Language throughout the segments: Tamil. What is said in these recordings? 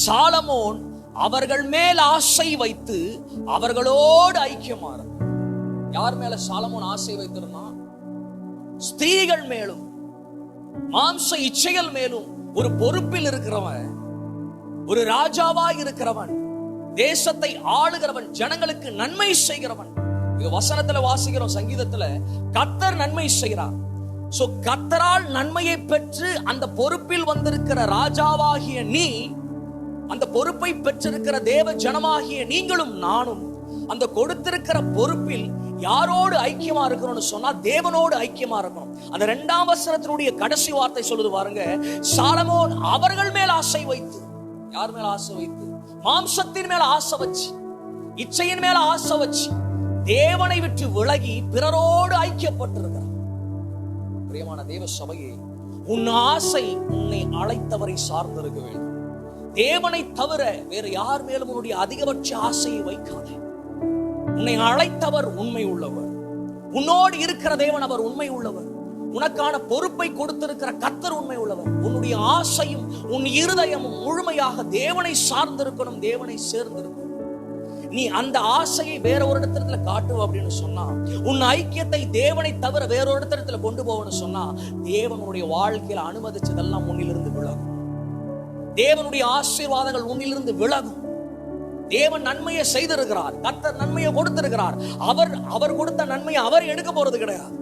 சாலமோன் அவர்கள் மேல் ஆசை வைத்து அவர்களோடு ஐக்கியமாற. யார் மேல சாலமோன் ஆசை வைத்திருந்தான்? ஸ்திரீகள் மேலும் மாம்ச இச்சைகள் மேலும். ஒரு பொறுப்பில் இருக்கிறவன், ஒரு ராஜாவாய் இருக்கிறவன், தேசத்தை ஆளுகிறவன், ஜனங்களுக்கு நன்மை செய்கிறவன். வசனத்துல வாசிக்கிறோம், சங்கீதத்துல கர்த்தர் நன்மை செய்கிறார். சோ கர்த்தரால் நன்மையை பெற்று அந்த பொறுப்பில் வந்திருக்கிற ராஜாவாகிய நீ, அந்த பொறுப்பை பெற்றிருக்கிற தேவ ஜனமாகிய நீங்களும் நானும் அந்த கொடுத்திருக்கிற பொறுப்பில் யாரோடு ஐக்கியமா இருக்கணும்னு சொன்னா தேவனோடு ஐக்கியமா இருக்கணும். அந்த 2ஆம் வசனத்தினுடைய கடைசி வார்த்தை சொல்லுது பாருங்க, சாலமோன் அவர்கள் மேல் ஆசை வைத்து. யார் மேல ஆசை வைத்து? மாம்சத்தின் மேல ஆசை வச்சு, இச்சையின் மேல ஆசை வச்சு, தேவனை விட்டு விலகி பிறரோடு ஐக்கியப்பட்டிருக்கிறார். பிரியமான தேவ சபையே, உன் ஆசை உன்னை அழைத்தவரை சார்ந்திருக்க வேண்டும். தேவனை தவிர வேற யார் மேலும் உன்னுடைய அதிகபட்ச ஆசையை வைக்காதே. உன்னை அழைத்தவர் உண்மை உள்ளவர், உன்னோடு இருக்கிற தேவன் அவர் உண்மை உள்ளவர், உனக்கான பொறுப்பை கொடுத்திருக்கிற கர்த்தர் உண்மை உள்ளவர். உன்னுடைய ஆசையும் உன் இருதயமும் முழுமையாக தேவனை சார்ந்திருக்கணும், தேவனை சேர்ந்திருக்கணும். நீ அந்த ஆசையை வேற ஒரு இடத்துல காட்டுவ அப்படின்னு சொன்னா, உன் ஐக்கியத்தை தேவனை தவிர வேற ஒரு இடத்துல கொண்டு போவன்னு சொன்னா, தேவனுடைய வாழ்க்கையில அனுமதிச்சதெல்லாம் உன்னிலிருந்து விலகும். தேவனுடைய ஆசீர்வாதங்கள் உன்னிலிருந்து விலகும். தேவன் நன்மையை செய்திருக்கிறார், கர்த்தர் நன்மையை கொடுத்திருக்கிறார். அவர் கொடுத்த நன்மையை அவர் எடுக்க போறது கிடையாது,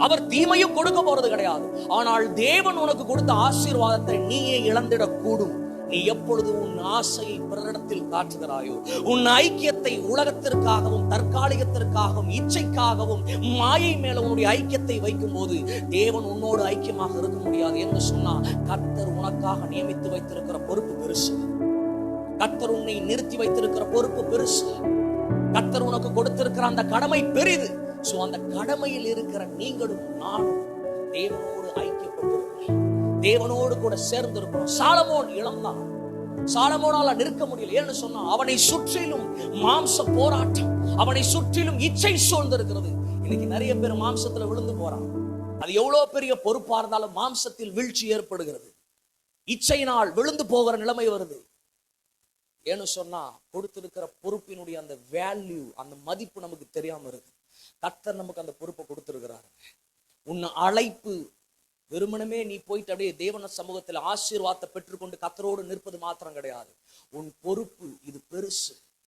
அவர் தீமையும் கொடுக்க போறது கிடையாது. ஆனால் தேவன் உனக்கு கொடுத்த ஆசீர்வாதத்தை நீயே இழந்திடக் கூடும். நீ எப்பொழுது உன் ஆசையை பிறரிடத்தில் காட்டுகிறாயோ, உன் ஐக்கியத்தை உலகத்திற்காகவும் தற்காலிகத்திற்காகவும் இச்சைக்காகவும் மாயை மேல உன்னுடைய ஐக்கியத்தை வைக்கும் போது தேவன் உன்னோடு ஐக்கியமாக இருக்க முடியாது என்று சொன்னா, கர்த்தர் உனக்காக நியமித்து வைத்திருக்கிற பொறுப்பு பெருசு. கர்த்தர் உன்னை நிறுத்தி வைத்திருக்கிற பொறுப்பு பெருசு. கர்த்தர் உனக்கு கொடுத்திருக்கிற அந்த கடமை பெரிது. சோ அந்த கடமையில் இருக்கிற நீங்களும் நானும் தேவனோடு ஐக்கியப்பட்டிருக்கிறோம், தேவனோடு கூட சேர்ந்து இருக்கணும். சாலமோன் இழந்தான், சாலமோனால நிற்க முடியல. ஏன்னு சொன்னா, அவனை சுற்றிலும் மாம்ச போராட்டம், அவனை சுற்றிலும் இச்சை சூழ்ந்திருக்கிறது. இன்னைக்கு நிறைய பேர் மாம்சத்துல விழுந்து போறான். அது எவ்வளவு பெரிய பொறுப்பா இருந்தாலும் மாம்சத்தில் வீழ்ச்சி ஏற்படுகிறது, இச்சையினால் விழுந்து போகிற நிலைமை வருது. ஏன்னு சொன்னா, கொடுத்திருக்கிற பொறுப்பினுடைய அந்த வேல்யூ, அந்த மதிப்பு நமக்கு தெரியாம இருக்கு. கர்த்தர் நமக்கு அந்த பொறுப்பை கொடுத்திருக்கிறார். உன் அழைப்பு வெறுமனமே நீ போயிட்டு அப்படியே தேவன சமூகத்தில் ஆசீர்வாதத்தை பெற்றுக்கொண்டு கர்த்தரோடு நிற்பது மாத்திரம் கிடையாது. உன் பொறுப்பு இது பெருசு.